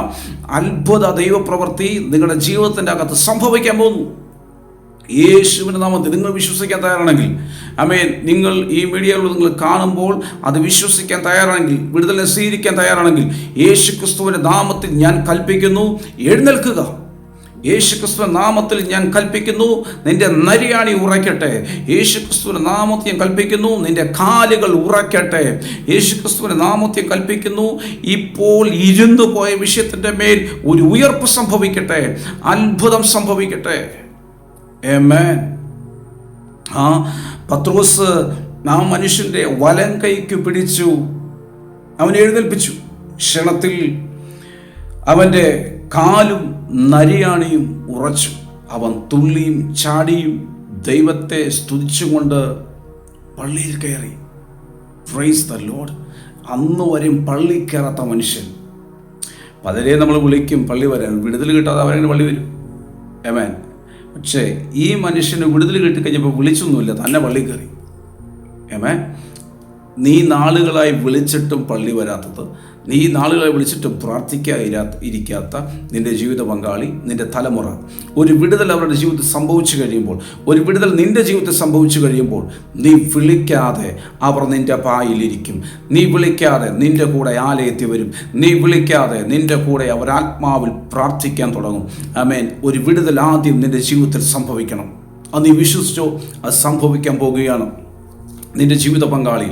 അത്ഭുത ദൈവപ്രവൃത്തി നിങ്ങളുടെ ജീവിതത്തിൻ്റെ അകത്ത് സംഭവിക്കാൻ പോകുന്നു. യേശുവിൻ്റെ നാമത്തിൽ നിങ്ങൾ വിശ്വസിക്കാൻ തയ്യാറാണെങ്കിൽ, ആമേൻ, നിങ്ങൾ ഈ മീഡിയകളിൽ നിങ്ങൾ കാണുമ്പോൾ അത് വിശ്വസിക്കാൻ തയ്യാറാണെങ്കിൽ, വിടുതലിനെ സ്വീകരിക്കാൻ തയ്യാറാണെങ്കിൽ, യേശു ക്രിസ്തുവിൻ്റെ നാമത്തിൽ ഞാൻ കൽപ്പിക്കുന്നു, എഴുന്നേൽക്കുക. യേശു ക്രിസ്തുവിൻ്റെ നാമത്തിൽ ഞാൻ കൽപ്പിക്കുന്നു, നിന്റെ നരിയാണി ഉറയ്ക്കട്ടെ. യേശു ക്രിസ്തുവിൻ്റെ നാമത്തിൽ ഞാൻ കൽപ്പിക്കുന്നു, നിന്റെ കാലുകൾ ഉറയ്ക്കട്ടെ. യേശു ക്രിസ്തുവിൻ്റെ നാമത്തിൽ കൽപ്പിക്കുന്നു, ഇപ്പോൾ ഇരുന്നു പോയ വിഷയത്തിൻ്റെ മേൽ ഒരു ഉയർപ്പ് സംഭവിക്കട്ടെ, അത്ഭുതം സംഭവിക്കട്ടെ. ആമേൻ. പത്രോസ് ആ മനുഷ്യൻ്റെ വലം കൈക്ക് പിടിച്ചു, അവനെ എഴുന്നേൽപ്പിച്ചു. ക്ഷണത്തിൽ അവൻ്റെ കാലും നരിയാണിയും ഉറച്ചു. അവൻ തുള്ളിയും ചാടിയും ദൈവത്തെ സ്തുതിച്ചുകൊണ്ട് പള്ളിയിൽ കയറി. Praise the Lord. അന്ന് വരെയും പള്ളി കയറാത്ത മനുഷ്യൻ, പലരെയും നമ്മൾ വിളിക്കും പള്ളി വരാൻ, വിടുതൽ കിട്ടാതെ അവരെങ്ങനെ പള്ളി വരും? ആമേൻ. പക്ഷേ ഈ മനുഷ്യന് വിടുതൽ കിട്ടിക്കഴിഞ്ഞപ്പോൾ വിളിച്ചൊന്നുമില്ല, തന്നെ പള്ളി കയറി. ആമേൻ. നീ നാളുകളായി വിളിച്ചിട്ടും പള്ളി വരാത്തത്, നീ നാളുകളായി വിളിച്ചിട്ടും ഇരിക്കാത്ത നിൻ്റെ ജീവിത പങ്കാളി, നിൻ്റെ തലമുറ, ഒരു വിടുതൽ അവരുടെ ജീവിതത്തിൽ സംഭവിച്ചു കഴിയുമ്പോൾ, ഒരു വിടുതൽ നിൻ്റെ ജീവിതത്തിൽ സംഭവിച്ചു കഴിയുമ്പോൾ, നീ വിളിക്കാതെ അവർ നിൻ്റെ പായിലിരിക്കും. നീ വിളിക്കാതെ നിൻ്റെ കൂടെ ആലയത്തിൽ വരും. നീ വിളിക്കാതെ നിൻ്റെ കൂടെ അവർ ആത്മാവിൽ പ്രാർത്ഥിക്കാൻ തുടങ്ങും. ആമേൻ. ഒരു വിടുതൽ ആദ്യം നിൻ്റെ ജീവിതത്തിൽ സംഭവിക്കണം. അത് നീ വിശ്വസിച്ചോ? അത് സംഭവിക്കാൻ പോകുകയാണ്. നിൻ്റെ ജീവിത പങ്കാളി,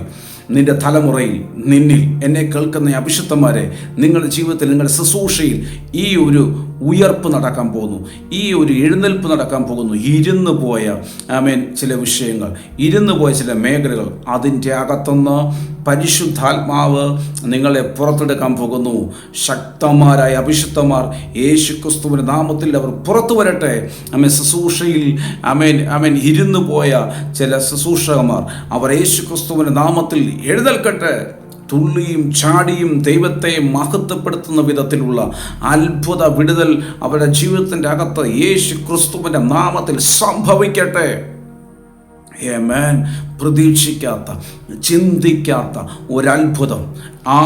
നിൻ്റെ തലമുറയിൽ, നിന്നിൽ, എന്നെ കേൾക്കുന്ന അഭിഷിക്തന്മാരെ, നിങ്ങളുടെ ജീവിതത്തിൽ, നിങ്ങളുടെ ശുശ്രൂഷയിൽ ഈ ഒരു ഉയർപ്പ് നടക്കാൻ പോകുന്നു, ഈ ഒരു എഴുന്നേൽപ്പ് നടക്കാൻ പോകുന്നു. ഇരുന്ന് പോയ, ആമേൻ, ചില വിഷയങ്ങൾ, ഇരുന്ന് പോയ ചില മേഖലകൾ, അതിൻ്റെ അകത്തുനിന്ന് പരിശുദ്ധാത്മാവ് നിങ്ങളെ പുറത്തെടുക്കാൻ പോകുന്നു. ശക്തന്മാരായ അഭിഷിക്തന്മാർ യേശു ക്രിസ്തുവിൻ്റെ നാമത്തിൽ അവർ പുറത്തു വരട്ടെ. ആമേൻ. ശുശ്രൂഷയിൽ, ആമേൻ, ഇരുന്ന് പോയ ചില ശുശ്രൂഷകന്മാർ അവർ യേശു ക്രിസ്തുവിൻ്റെ നാമത്തിൽ എഴുന്നേൽക്കട്ടെ. തുള്ളിയും ചാടിയും ദൈവത്തെ മഹത്വപ്പെടുത്തുന്ന വിധത്തിലുള്ള അത്ഭുത വിടുതൽ അവരുടെ ജീവിതത്തിൻ്റെ അകത്ത് യേശു ക്രിസ്തുവിൻ്റെ നാമത്തിൽ സംഭവിക്കട്ടെ. ആമേൻ. പ്രതീക്ഷിക്കാത്ത, ചിന്തിക്കാത്ത ഒരത്ഭുതം ആ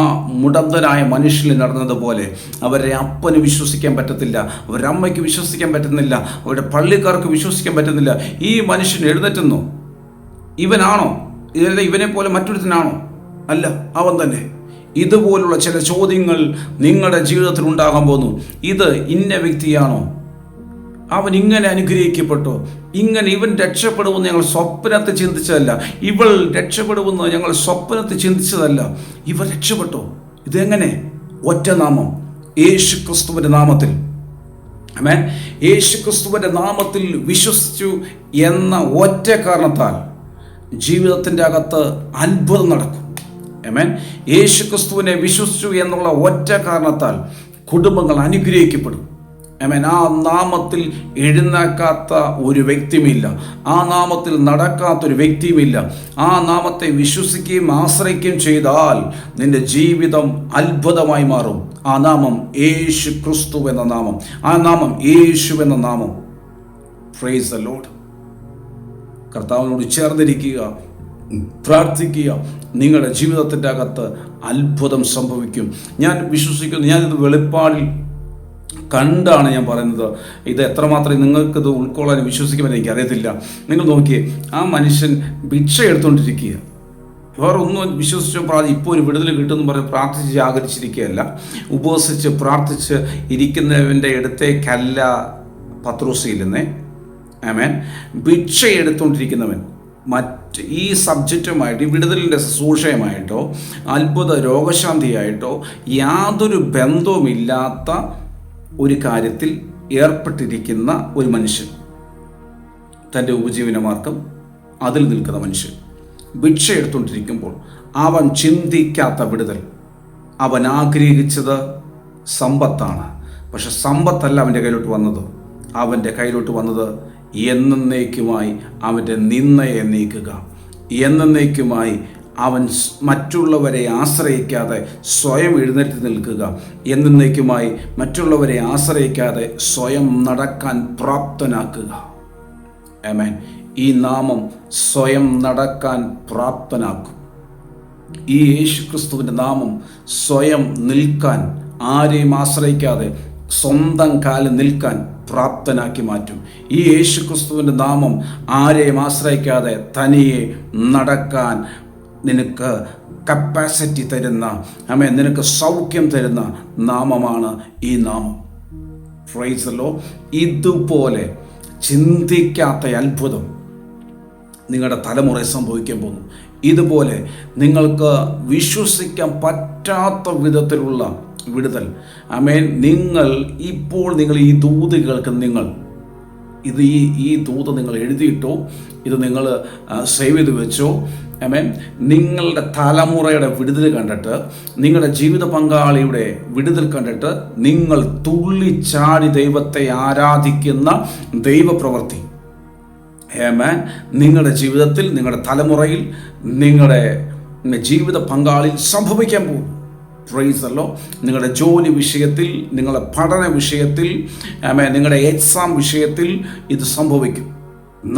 മുടന്തനായ മനുഷ്യനിൽ നടന്നതുപോലെ അവരുടെ അപ്പന് വിശ്വസിക്കാൻ പറ്റത്തില്ല, അവരുടെ അമ്മയ്ക്ക് വിശ്വസിക്കാൻ പറ്റുന്നില്ല, അവരുടെ പള്ളിക്കാർക്ക് വിശ്വസിക്കാൻ പറ്റുന്നില്ല. ഈ മനുഷ്യൻ എഴുന്നേറ്റുന്നു. ഇവനാണോ? ഇതല്ല ഇവനെ പോലെ മറ്റൊരുത്തനാണോ? അല്ല, അവൻ തന്നെ. ഇതുപോലുള്ള ചില ചോദ്യങ്ങൾ നിങ്ങളുടെ ജീവിതത്തിൽ ഉണ്ടാകാൻ പോകുന്നു. ഇത് ഇന്ന വ്യക്തിയാണോ? അവൻ ഇങ്ങനെ അനുഗ്രഹിക്കപ്പെട്ടോ? ഇങ്ങനെ ഇവൻ രക്ഷപ്പെടുമെന്ന് ഞങ്ങൾ സ്വപ്നത്തിൽ ചിന്തിച്ചതല്ല, ഇവൾ രക്ഷപ്പെടുമെന്ന് ഞങ്ങൾ സ്വപ്നത്തിൽ ചിന്തിച്ചതല്ല. ഇവർ രക്ഷപ്പെട്ടോ? ഇതെങ്ങനെ? ഒറ്റ നാമം, യേശു ക്രിസ്തുവിൻ്റെ നാമത്തിൽ. ആമേൻ. യേശു ക്രിസ്തുവിൻ്റെ നാമത്തിൽ വിശ്വസിച്ചു എന്ന ഒറ്റ കാരണത്താൽ ജീവിതത്തിൻ്റെ അകത്ത് അത്ഭുതം നടക്കും. ആമേൻ. യേശു ക്രിസ്തുവിനെ വിശ്വസിച്ചു എന്നുള്ള ഒറ്റ കാരണത്താൽ കുടുംബങ്ങൾ അനുഗ്രഹിക്കപ്പെടും. ആമേൻ. ആ നാമത്തിൽ എഴുന്നേൽക്കാത്ത ഒരു വ്യക്തിയുമില്ല, ആ നാമത്തിൽ നടക്കാത്തൊരു വ്യക്തിയുമില്ല. ആ നാമത്തെ വിശ്വസിക്കുകയും ആശ്രയിക്കുകയും ചെയ്താൽ നിന്റെ ജീവിതം അത്ഭുതമായി മാറും. ആ നാമം യേശു ക്രിസ്തു എന്ന നാമം, ആ നാമം യേശു എന്ന നാമം. Praise the Lord. കർത്താവിനോട് ചേർന്നിരിക്കുക, പ്രാർത്ഥിക്കുക. നിങ്ങളുടെ ജീവിതത്തിൻ്റെ അകത്ത് അത്ഭുതം സംഭവിക്കും. ഞാൻ വിശ്വസിക്കുന്നു. ഞാനിത് വെളിപ്പാടിൽ കണ്ടാണ് ഞാൻ പറയുന്നത്. ഇത് എത്രമാത്രം നിങ്ങൾക്കിത് ഉൾക്കൊള്ളാൻ വിശ്വസിക്കുമെന്ന് എനിക്കറിയത്തില്ല. നിങ്ങൾ നോക്കിയേ, ആ മനുഷ്യൻ ഭിക്ഷ എടുത്തുകൊണ്ടിരിക്കുക. വേറെ ഒന്നും വിശ്വസിച്ചോ ഇപ്പോൾ ഒരു വിടുതൽ കിട്ടുമെന്ന് പറഞ്ഞ് പ്രാർത്ഥിച്ച് ജാഗരിച്ചിരിക്കുകയല്ല, ഉപവസിച്ച് പ്രാർത്ഥിച്ച് ഇരിക്കുന്നവൻ്റെ അടുത്തേക്കല്ല പത്രോസ് ഇല്ലെന്നേ. ആമേൻ. ഭിക്ഷ എടുത്തുകൊണ്ടിരിക്കുന്നവൻ മറ്റ് ഈ സബ്ജക്റ്റുമായിട്ട്, ഈ വിടുതലിൻ്റെ ശുശ്രൂഷയുമായിട്ടോ അത്ഭുത രോഗശാന്തിയായിട്ടോ യാതൊരു ബന്ധവുമില്ലാത്ത ഒരു കാര്യത്തിൽ ഏർപ്പെട്ടിരിക്കുന്ന ഒരു മനുഷ്യൻ, തൻ്റെ ഉപജീവന മാർഗം അതിൽ നിൽക്കുന്ന മനുഷ്യൻ. ഭിക്ഷ എടുത്തുകൊണ്ടിരിക്കുമ്പോൾ അവൻ ചിന്തിക്കാത്ത വിടുതൽ. അവൻ ആഗ്രഹിച്ചത് സമ്പത്താണ്. പക്ഷെ സമ്പത്തല്ല അവൻ്റെ കയ്യിലോട്ട് വന്നത്. അവൻ്റെ കയ്യിലോട്ട് വന്നത് എന്നേക്കുമായി അവൻ്റെ നിന്ദയെ നീക്കുക, എന്നേക്കുമായി അവൻ മറ്റുള്ളവരെ ആശ്രയിക്കാതെ സ്വയം എഴുന്നേറ്റ് നിൽക്കുക, എന്നേക്കുമായി മറ്റുള്ളവരെ ആശ്രയിക്കാതെ സ്വയം നടക്കാൻ പ്രാപ്തനാക്കുക. ആമേൻ. ഈ നാമം സ്വയം നടക്കാൻ പ്രാപ്തനാക്കും. ഈ യേശുക്രിസ്തുവിൻ്റെ നാമം സ്വയം നിൽക്കാൻ, ആരെയും ആശ്രയിക്കാതെ സ്വന്തം കാലിൽ നിൽക്കാൻ പ്രാപ്തനാക്കി മാറ്റും. ഈ യേശുക്രിസ്തുവിൻ്റെ നാമം ആരെയും ആശ്രയിക്കാതെ തനിയെ നടക്കാൻ നിനക്ക് കപ്പാസിറ്റി തരുന്ന, ആമേൻ, നിനക്ക് സൗഖ്യം തരുന്ന നാമമാണ് ഈ നാമം. Price the Lord. ഇതുപോലെ ചിന്തിക്കാത്ത അത്ഭുതം നിങ്ങളുടെ തലമുറയിൽ സംഭവിക്കാൻ പോകുന്നു. ഇതുപോലെ നിങ്ങൾക്ക് വിശ്വസിക്കാൻ പറ്റാത്ത വിധത്തിലുള്ള വിടുതൽ. ആമേൻ. നിങ്ങൾ ഈ ദൂത് കേൾക്കുന്ന ഈ ദൂത് നിങ്ങൾ എഴുതിയിട്ടോ, ഇത് നിങ്ങൾ സേവ് ചെയ്ത് വെച്ചോ. ആമേൻ. നിങ്ങളുടെ തലമുറയുടെ വിടുതൽ കണ്ടിട്ട്, നിങ്ങളുടെ ജീവിത പങ്കാളിയുടെ വിടുതൽ കണ്ടിട്ട് നിങ്ങൾ തുള്ളിച്ചാടി ദൈവത്തെ ആരാധിക്കുന്ന ദൈവപ്രവൃത്തി, ആമേൻ, നിങ്ങളുടെ ജീവിതത്തിൽ, നിങ്ങളുടെ തലമുറയിൽ, നിങ്ങളുടെ ജീവിത പങ്കാളിയിൽ സംഭവിക്കാൻ പോകും. Price the Lord. നിങ്ങളുടെ ജോലി വിഷയത്തിൽ, നിങ്ങളുടെ പഠന വിഷയത്തിൽ, ആമേൻ, നിങ്ങളുടെ എക്സാം വിഷയത്തിൽ ഇത് സംഭവിക്കും.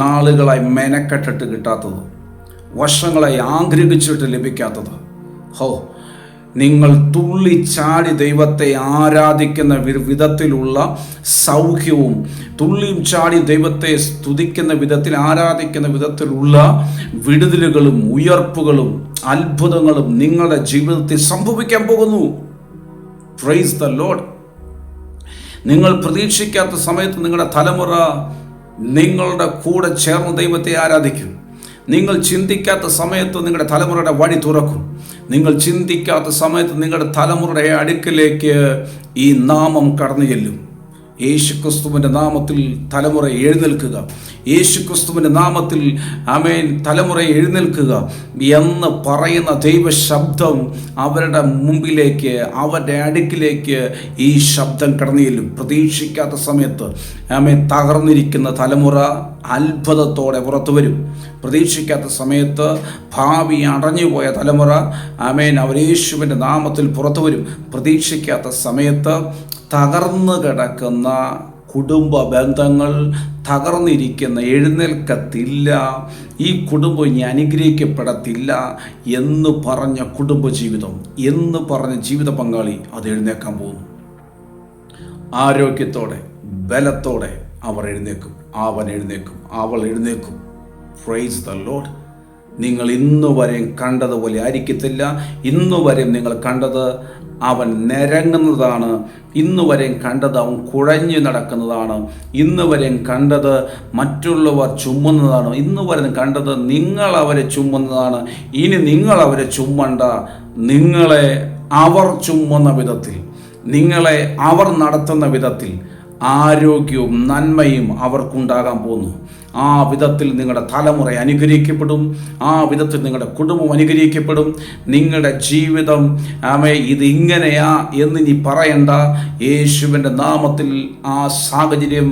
നാളുകളായി മെനക്കെട്ടിട്ട് കിട്ടാത്തത്, വർഷങ്ങളായി ആഗ്രഹിച്ചിട്ട് ലഭിക്കാത്തത്, നിങ്ങൾ തുള്ളിച്ചാടി ദൈവത്തെ ആരാധിക്കുന്ന വിധത്തിലുള്ള സൗഖ്യവും, തുള്ളിയും ചാടി ദൈവത്തെ സ്തുതിക്കുന്ന വിധത്തിൽ, ആരാധിക്കുന്ന വിധത്തിലുള്ള വിടുതലുകളും ഉയർപ്പുകളും അത്ഭുതങ്ങളും നിങ്ങളുടെ ജീവിതത്തിൽ സംഭവിക്കാൻ പോകുന്നു. Price the lord. നിങ്ങൾ പ്രതീക്ഷിക്കാത്ത സമയത്ത് നിങ്ങളുടെ തലമുറ നിങ്ങളുടെ കൂടെ ചേർന്ന് ദൈവത്തെ ആരാധിക്കും. നിങ്ങൾ ചിന്തിക്കാത്ത സമയത്ത് നിങ്ങളുടെ തലമുറയുടെ വഴി തുറക്കും. നിങ്ങൾ ചിന്തിക്കാത്ത സമയത്ത് നിങ്ങളുടെ തലമുറയുടെ അടുക്കിലേക്ക് ഈ നാമം കടന്നു ചെല്ലും. യേശുക്രിസ്തുവിൻ്റെ നാമത്തിൽ തലമുറ എഴുന്നേൽക്കുക, യേശുക്രിസ്തുവിൻ്റെ നാമത്തിൽ ആമേൻ തലമുറ എഴുന്നേൽക്കുക എന്ന് പറയുന്ന ദൈവശബ്ദം അവരുടെ മുമ്പിലേക്ക്, അവരുടെ അടുക്കിലേക്ക് ഈ ശബ്ദം കടന്നു ചെല്ലും. പ്രതീക്ഷിക്കാത്ത സമയത്ത് ആമേൻ തകർന്നിരിക്കുന്ന തലമുറ അത്ഭുതത്തോടെ പുറത്തു വരും. പ്രതീക്ഷിക്കാത്ത സമയത്ത് ഭാവി അടഞ്ഞുപോയ തലമുറ ആമേൻ അവർ യേശുവിൻ്റെ നാമത്തിൽ പുറത്തു വരും. പ്രതീക്ഷിക്കാത്ത സമയത്ത് തകർന്നു കിടക്കുന്ന കുടുംബ ബന്ധങ്ങൾ, തകർന്നിരിക്കുന്ന, എഴുന്നേൽക്കത്തില്ല, ഈ കുടുംബം ഇനി അനുഗ്രഹിക്കപ്പെടത്തില്ല എന്ന് പറഞ്ഞ കുടുംബജീവിതം, എന്ന് പറഞ്ഞ ജീവിത പങ്കാളി അത് എഴുന്നേക്കാൻ പോകുന്നു. ആരോഗ്യത്തോടെ, ബലത്തോടെ അവർ എഴുന്നേക്കും, അവൻ എഴുന്നേക്കും, അവൾ എഴുന്നേക്കും. Praise the lord. നിങ്ങൾ ഇന്നുവരെയും കണ്ടതുപോലെ ആയിരിക്കത്തില്ല. ഇന്നുവരെയും നിങ്ങൾ കണ്ടത് അവൻ നിരങ്ങുന്നതാണ്, ഇന്നുവരെയും കണ്ടത് അവൻ കുഴഞ്ഞു നടക്കുന്നതാണ്, ഇന്നുവരെയും കണ്ടത് മറ്റുള്ളവർ ചുമന്നതാണ്, ഇന്നുവരെയും കണ്ടത് നിങ്ങൾ അവരെ ചുമന്നതാണ്. ഇനി നിങ്ങൾ അവരെ ചുമണ്ട, നിങ്ങളെ അവർ ചുമന്ന വിധത്തിൽ, നിങ്ങളെ അവർ നടത്തുന്ന വിധത്തിൽ ആരോഗ്യവും നന്മയും അവർക്കുണ്ടാകാൻ പോകുന്നു. ആ വിധത്തിൽ നിങ്ങളുടെ തലമുറ അനുഗ്രഹിക്കപ്പെടും, ആ വിധത്തിൽ നിങ്ങളുടെ കുടുംബം അനുഗ്രഹിക്കപ്പെടും. നിങ്ങളുടെ ജീവിതം ഇത് ഇങ്ങനെയാ എന്ന് നീ പറയണ്ട. യേശുവിൻ്റെ നാമത്തിൽ ആ സാഹചര്യം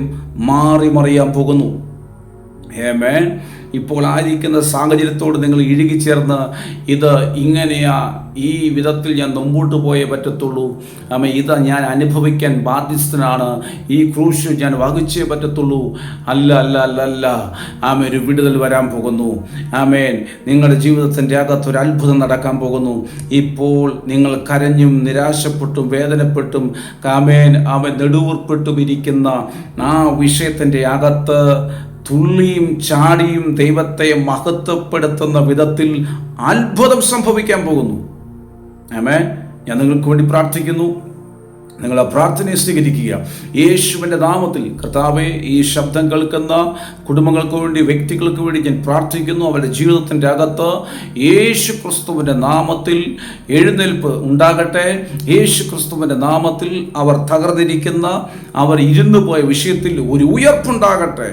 മാറി മറിയാൻ പോകുന്നു. ആമേൻ. ഇപ്പോൾ ആയിരിക്കുന്ന സാഹചര്യത്തോട് നിങ്ങൾ ഇഴുകിച്ചേർന്ന് ഇത് ഇങ്ങനെയാ, ഈ വിധത്തിൽ ഞാൻ മുമ്പോട്ട് പോയേ പറ്റത്തുള്ളൂ, ഇതാ ഞാൻ അനുഭവിക്കാൻ ബാധ്യസ്ഥനാണ്, ഈ ക്രൂശ് ഞാൻ വഹിച്ചേ പറ്റത്തുള്ളൂ. അല്ല അല്ല അല്ല അല്ല ഒരു വിടുതൽ വരാൻ പോകുന്നു. ആമേൻ. നിങ്ങളുടെ ജീവിതത്തിൻ്റെ അകത്തൊരു അത്ഭുതം നടക്കാൻ പോകുന്നു. ഇപ്പോൾ നിങ്ങൾ കരഞ്ഞും നിരാശപ്പെട്ടും വേദനപ്പെട്ടും നെടുവീർപ്പെട്ടും ഇരിക്കുന്ന ആ വിഷയത്തിൻ്റെ അകത്ത് തുള്ളിയും ചാടിയും ദൈവത്തെ മഹത്വപ്പെടുത്തുന്ന വിധത്തിൽ അത്ഭുതം സംഭവിക്കാൻ പോകുന്നു. ആമേൻ. ഞാൻ നിങ്ങൾക്ക് വേണ്ടി പ്രാർത്ഥിക്കുന്നു. നിങ്ങൾ ആ പ്രാർത്ഥനയെ സ്വീകരിക്കുക. യേശുവിൻ്റെ നാമത്തിൽ കർത്താവേ, ഈ ശബ്ദം കേൾക്കുന്ന കുടുംബങ്ങൾക്ക് വേണ്ടി, വ്യക്തികൾക്ക് വേണ്ടി ഞാൻ പ്രാർത്ഥിക്കുന്നു. അവരുടെ ജീവിതത്തിൻ്റെ അകത്ത് യേശു ക്രിസ്തുവിൻ്റെ നാമത്തിൽ എഴുന്നേൽപ്പ് ഉണ്ടാകട്ടെ. യേശു ക്രിസ്തുവിൻ്റെ നാമത്തിൽ അവർ തകർന്നിരിക്കുന്ന, അവർ ഇരുന്നു പോയ വിഷയത്തിൽ ഒരു ഉയർപ്പുണ്ടാകട്ടെ.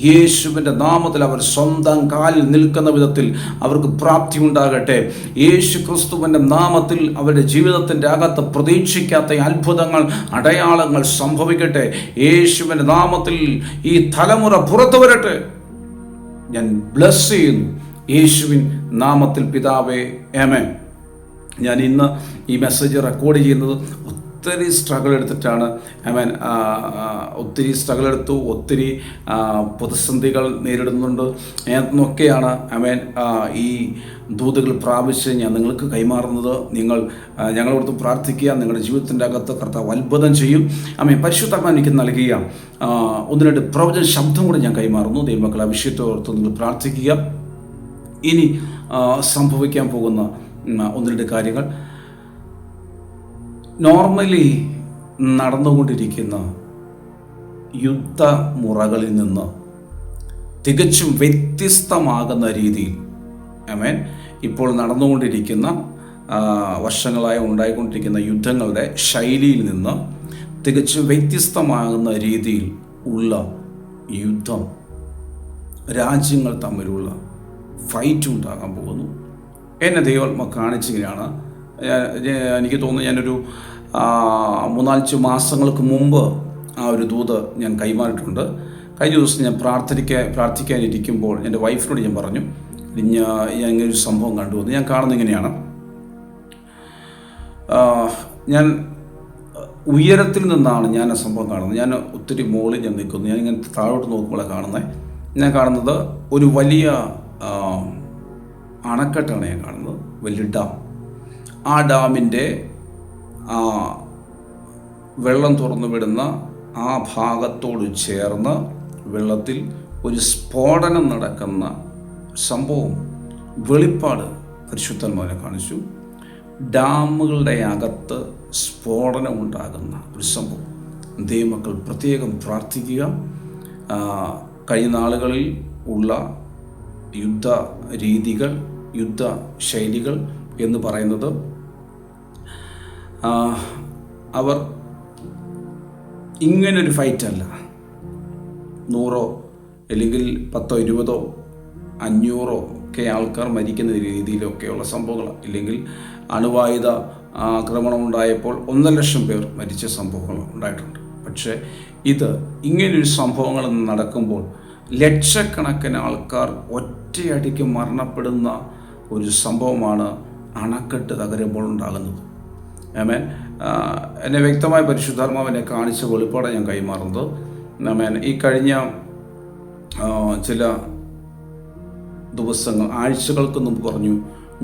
യേശുവിൻ്റെ നാമത്തിൽ അവർ സ്വന്തം കാലിൽ നിൽക്കുന്ന വിധത്തിൽ അവർക്ക് പ്രാപ്തി ഉണ്ടാകട്ടെ. യേശു ക്രിസ്തുവിൻ്റെ നാമത്തിൽ അവരുടെ ജീവിതത്തിൻ്റെ അകത്ത് പ്രതീക്ഷിക്കാത്ത അത്ഭുതങ്ങൾ, അടയാളങ്ങൾ സംഭവിക്കട്ടെ. യേശുവിൻ്റെ നാമത്തിൽ ഈ തലമുറ പുറത്തു വരട്ടെ. ഞാൻ ബ്ലസ് ചെയ്യുന്നു യേശുവിൻ നാമത്തിൽ പിതാവേ, ആമേൻ. ഞാൻ ഇന്ന് ഈ മെസ്സേജ് റെക്കോർഡ് ചെയ്യുന്നത് ഒത്തിരി സ്ട്രഗിൾ എടുത്തിട്ടാണ്. ഒത്തിരി സ്ട്രഗിൾ എടുത്തു, ഒത്തിരി പ്രതിസന്ധികൾ നേരിടുന്നുണ്ട് എന്നൊക്കെയാണ് ഈ ദൂതുകൾ പ്രാപിച്ച് ഞാൻ നിങ്ങൾക്ക് കൈമാറുന്നത്. നിങ്ങൾ ഞങ്ങളോട് പ്രാർത്ഥിക്കുക. നിങ്ങളുടെ ജീവിതത്തിൻ്റെ അകത്ത് കർത്താവ് അത്ഭുതം ചെയ്യും. പരിശുദ്ധാത്മാവ് എനിക്ക് നൽകിയ 1-2 പ്രവചന ശബ്ദം കൂടി ഞാൻ കൈമാറുന്നു. ദൈവമക്കൾ, ആ വിഷയത്തെ ഓർത്ത് നിങ്ങൾ പ്രാർത്ഥിക്കുക. ഇനി സംഭവിക്കാൻ പോകുന്ന 1-2 കാര്യങ്ങൾ, നോർമലി നടന്നുകൊണ്ടിരിക്കുന്ന യുദ്ധമുറകളിൽ നിന്ന് തികച്ചും വ്യത്യസ്തമാകുന്ന രീതിയിൽ ഇപ്പോൾ നടന്നുകൊണ്ടിരിക്കുന്ന വർഷങ്ങളായി ഉണ്ടായിക്കൊണ്ടിരിക്കുന്ന യുദ്ധങ്ങളുടെ ശൈലിയിൽ നിന്ന് തികച്ചും വ്യത്യസ്തമാകുന്ന രീതിയിൽ ഉള്ള യുദ്ധം, രാജ്യങ്ങൾ തമ്മിലുള്ള ഫൈറ്റ് ഉണ്ടാകാൻ പോകുന്നു. എന്നെ ദൈവാത്മ കാണിച്ചിങ്ങനെയാണ്. എനിക്ക് തോന്നുന്നു ഞാനൊരു 3-4 മാസങ്ങൾക്ക് മുമ്പ് ആ ഒരു ദൂത് ഞാൻ കൈമാറിയിട്ടുണ്ട്. കഴിഞ്ഞ ദിവസം ഞാൻ പ്രാർത്ഥിക്കാനിരിക്കുമ്പോൾ എൻ്റെ വൈഫിനോട് ഞാൻ പറഞ്ഞു, ഞാൻ ഇങ്ങനൊരു സംഭവം കണ്ടുവന്നു. ഞാൻ കാണുന്നത് ഇങ്ങനെയാണ്. ഞാൻ ഉയരത്തിൽ നിന്നാണ് ഞാൻ ആ സംഭവം കാണുന്നത്. ഞാൻ ഒത്തിരി മുകളിൽ ഞാൻ നിൽക്കുന്നു. ഞാൻ ഇങ്ങനെ താഴോട്ട് നോക്കുമ്പോഴാണ് ഞാൻ കാണുന്നത് ഒരു വലിയ അണക്കെട്ടാണ് ഞാൻ കാണുന്നത്, വലിയ ഡാം. ആ ഡാമിൻ്റെ വെള്ളം തുറന്നു വിടുന്ന ആ ഭാഗത്തോട് ചേർന്ന് വെള്ളത്തിൽ ഒരു സ്ഫോടനം നടക്കുന്ന സംഭവം വെളിപ്പാട് പരിശുദ്ധാത്മാവിനെ കാണിച്ചു. ഡാമുകളുടെ അകത്ത് സ്ഫോടനം ഉണ്ടാകുന്ന ഒരു സംഭവം. ദൈവമക്കൾ പ്രത്യേകം പ്രാർത്ഥിക്കുക. കഴിഞ്ഞ നാളുകളിൽ ഉള്ള യുദ്ധ രീതികൾ, യുദ്ധ ശൈലികൾ എന്ന് പറയുന്നത് അവർ ഇങ്ങനൊരു ഫൈറ്റല്ല. 100 അല്ലെങ്കിൽ 10, 20, 500 ഒക്കെ ആൾക്കാർ മരിക്കുന്ന രീതിയിലൊക്കെയുള്ള സംഭവങ്ങൾ, ഇല്ലെങ്കിൽ അണുവായുധ ആക്രമണം ഉണ്ടായപ്പോൾ 1,00,000 പേർ മരിച്ച സംഭവങ്ങൾ ഉണ്ടായിട്ടുണ്ട്. പക്ഷേ ഇത് ഇങ്ങനൊരു സംഭവങ്ങൾ നടക്കുമ്പോൾ ലക്ഷക്കണക്കിന് ആൾക്കാർ ഒറ്റയടിക്ക് മരണപ്പെടുന്ന ഒരു സംഭവമാണ് അണക്കെട്ട് തകരുമ്പോൾ ഉണ്ടാകുന്നത്. എന്നെ വ്യക്തമായ പരിശുദ്ധാത്മാവിനെ കാണിച്ച വെളിപ്പാടെ ഞാൻ കൈമാറുന്നത്. ഈ കഴിഞ്ഞ ചില ദിവസങ്ങൾ, ആഴ്ചകൾക്ക് മുമ്പ് പറഞ്ഞു,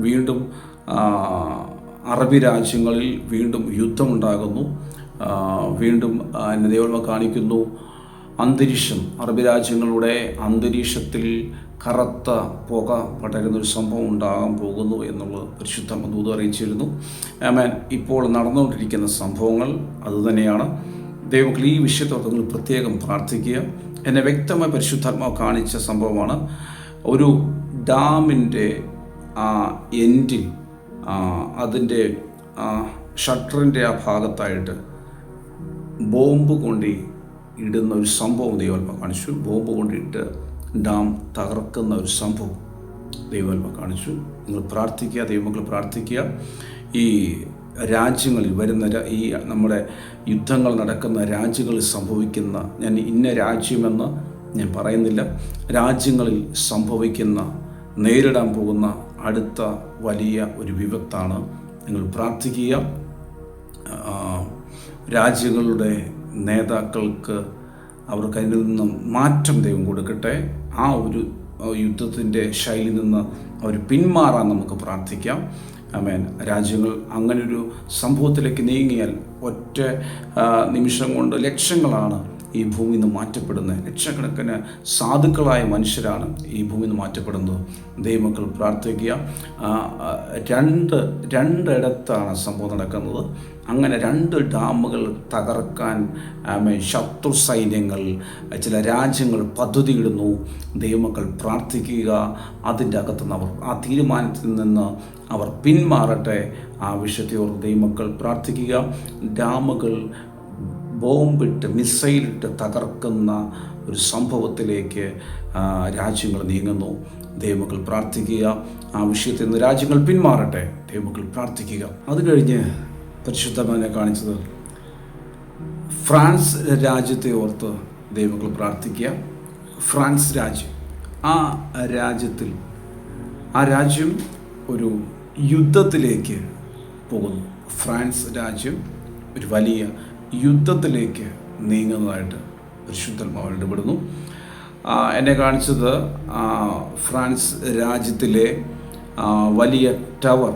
വീണ്ടും അറബി രാജ്യങ്ങളിൽ വീണ്ടും യുദ്ധമുണ്ടാകുന്നു. വീണ്ടും എന്നെ ദൈവം കാണിക്കുന്നു, അന്തരീക്ഷം, അറബി രാജ്യങ്ങളുടെ അന്തരീക്ഷത്തിൽ കറുത്ത പുക പടരുന്നൊരു സംഭവം ഉണ്ടാകാൻ പോകുന്നു എന്നുള്ളത് പരിശുദ്ധ ദൂത് അറിയിച്ചിരുന്നു. ഇപ്പോൾ നടന്നുകൊണ്ടിരിക്കുന്ന സംഭവങ്ങൾ അതുതന്നെയാണ്. ദൈവമക്കൾ, ഈ വിഷയത്തോട് നിങ്ങൾ പ്രത്യേകം പ്രാർത്ഥിക്കുക. എന്നെ വ്യക്തമായി പരിശുദ്ധാത്മാവ് കാണിച്ച സംഭവമാണ്. ഒരു ഡാമിൻ്റെ എൻഡിൽ, അതിൻ്റെ ഷട്ടറിൻ്റെ ആ ഭാഗത്തായിട്ട് ബോംബ് കൊണ്ട് ഇടുന്ന ഒരു സംഭവം ദൈവാത്മാവ് കാണിച്ചു. ബോംബ് കൊണ്ടിട്ട് ഡാം തകർക്കുന്ന ഒരു സംഭവം ദൈവാത്മാവ് കാണിച്ചു. നിങ്ങൾ പ്രാർത്ഥിക്കുക, ദൈവമക്കൾ പ്രാർത്ഥിക്കുക. ഈ രാജ്യങ്ങളിൽ വരുന്ന ഈ നമ്മുടെ യുദ്ധങ്ങൾ നടക്കുന്ന രാജ്യങ്ങളിൽ സംഭവിക്കുന്ന, ഞാൻ ഇന്ന രാജ്യമെന്ന് ഞാൻ പറയുന്നില്ല, രാജ്യങ്ങളിൽ സംഭവിക്കുന്ന, നേരിടാൻ പോകുന്ന അടുത്ത വലിയ ഒരു വിപത്താണ്. നിങ്ങൾ പ്രാർത്ഥിക്കുക. രാജ്യങ്ങളുടെ നേതാക്കൾക്ക് അവർക്ക് അതിൽ നിന്നും മാറ്റം ദൈവം കൊടുക്കട്ടെ. ആ ഒരു യുദ്ധത്തിൻ്റെ ശൈലിയിൽ നിന്ന് അവർ പിന്മാറാൻ നമുക്ക് പ്രാർത്ഥിക്കാം. രാജ്യങ്ങൾ അങ്ങനൊരു സംഭവത്തിലേക്ക് നീങ്ങിയാൽ ഒറ്റ നിമിഷം കൊണ്ട് ലക്ഷങ്ങളാണ് ഈ ഭൂമിയിൽ നിന്ന് മാറ്റപ്പെടുന്നത്. ലക്ഷക്കണക്കിന് സാധുക്കളായ മനുഷ്യരാണ് ഈ ഭൂമിയിൽ നിന്ന് മാറ്റപ്പെടുന്നത്. ദൈവമക്കൾ പ്രാർത്ഥിക്കുക. രണ്ടിടത്താണ് സംഭവം നടക്കുന്നത്. അങ്ങനെ 2 ഡാമുകൾ തകർക്കാൻ ശത്രു സൈന്യങ്ങൾ, ചില രാജ്യങ്ങൾ പദ്ധതിയിടുന്നു. ദൈവമക്കൾ പ്രാർത്ഥിക്കുക. അതിൻ്റെ അകത്തുനിന്ന് അവർ ആ തീരുമാനത്തിൽ നിന്ന് അവർ പിന്മാറട്ടെ. ആ വിഷയത്തെ ഓർത്ത് ദൈവമക്കൾ പ്രാർത്ഥിക്കുക. ഡാമുകൾ ബോംബിട്ട് മിസൈലിട്ട് തകർക്കുന്ന ഒരു സംഭവത്തിലേക്ക് രാജ്യങ്ങൾ നീങ്ങുന്നു. ദൈവമക്കൾ പ്രാർത്ഥിക്കുക, ആ വിഷയത്തിൽ നിന്ന് രാജ്യങ്ങൾ പിന്മാറട്ടെ. ദൈവമക്കൾ പ്രാർത്ഥിക്കുക. അത് കഴിഞ്ഞ് പരിശുദ്ധനെ കാണിച്ചത് ഫ്രാൻസ് രാജ്യത്തെ ഓർത്ത് ദൈവമക്കൾ പ്രാർത്ഥിക്കുക. ഫ്രാൻസ് രാജ്യം, ആ രാജ്യം ഒരു യുദ്ധത്തിലേക്ക് പോകുന്നു. ഫ്രാൻസ് രാജ്യം ഒരു വലിയ യുദ്ധത്തിലേക്ക് നീങ്ങുന്നതായിട്ട് പരിശുദ്ധാത്മാവ് ഇടപെടുന്നു. എന്നെ കാണിച്ചത് ഫ്രാൻസ് രാജ്യത്തിലെ വലിയ ടവർ,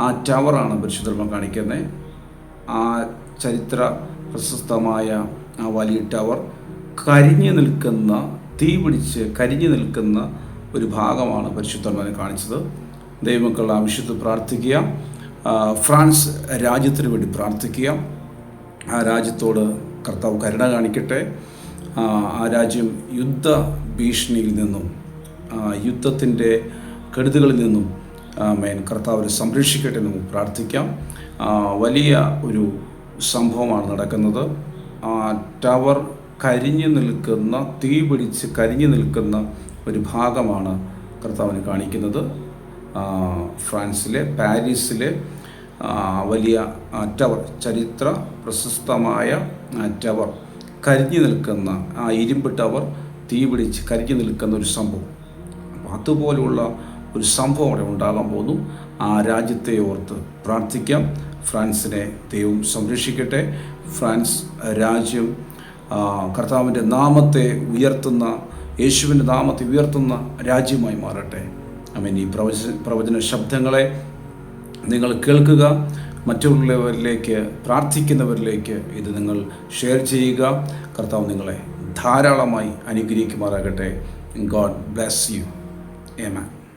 ആ ടവറാണ് പരിശുദ്ധാത്മാവ് കാണിക്കുന്നത്. ആ ചരിത്ര പ്രശസ്തമായ ആ വലിയ ടവർ തീ പിടിച്ച് കരിഞ്ഞു നിൽക്കുന്ന ഒരു ഭാഗമാണ് പരിശുദ്ധാത്മാവിനെ കാണിച്ചത്. ദൈവമക്കൾ ആ വിഷയത്തിൽ പ്രാർത്ഥിക്കുക. ഫ്രാൻസ് രാജ്യത്തിന് വേണ്ടി പ്രാർത്ഥിക്കുക. ആ രാജ്യത്തോട് കർത്താവ് കരുണ കാണിക്കട്ടെ. ആ രാജ്യം യുദ്ധ ഭീഷണിയിൽ നിന്നും യുദ്ധത്തിൻ്റെ കെടുതികളിൽ നിന്നും കർത്താവിനെ സംരക്ഷിക്കട്ടെ എന്ന് നമുക്ക് പ്രാർത്ഥിക്കാം. വലിയ ഒരു സംഭവമാണ് നടക്കുന്നത്. ആ ടവർ തീ പിടിച്ച് കരിഞ്ഞു നിൽക്കുന്ന ഒരു ഭാഗമാണ് കർത്താവിനെ കാണിക്കുന്നത്. ഫ്രാൻസിലെ പാരീസിലെ വലിയ ടവർ, ചരിത്ര പ്രശസ്തമായ ടവർ കരിഞ്ഞു നിൽക്കുന്ന ആ ഇരുമ്പ് ടവർ തീ പിടിച്ച് കരിഞ്ഞു നിൽക്കുന്ന ഒരു സംഭവം. അപ്പോൾ അതുപോലുള്ള ഒരു സംഭവം അവിടെ ഉണ്ടാകാൻ പോകുന്നു. ആ രാജ്യത്തെ ഓർത്ത് പ്രാർത്ഥിക്കാം. ഫ്രാൻസിനെ ദൈവം സംരക്ഷിക്കട്ടെ. ഫ്രാൻസ് രാജ്യം കർത്താവിൻ്റെ നാമത്തെ ഉയർത്തുന്ന, യേശുവിൻ്റെ നാമത്തെ ഉയർത്തുന്ന രാജ്യമായി മാറട്ടെ. ആമേൻ. ഈ പ്രവചന ശബ്ദങ്ങളെ നിങ്ങൾ കേൾക്കുക. മറ്റുള്ളവരിലേക്ക്, പ്രാർത്ഥിക്കുന്നവരിലേക്ക് ഇത് നിങ്ങൾ ഷെയർ ചെയ്യുക. കർത്താവ് നിങ്ങളെ ധാരാളമായി അനുഗ്രഹിക്കുമാറാകട്ടെ. God bless you. ആമേൻ.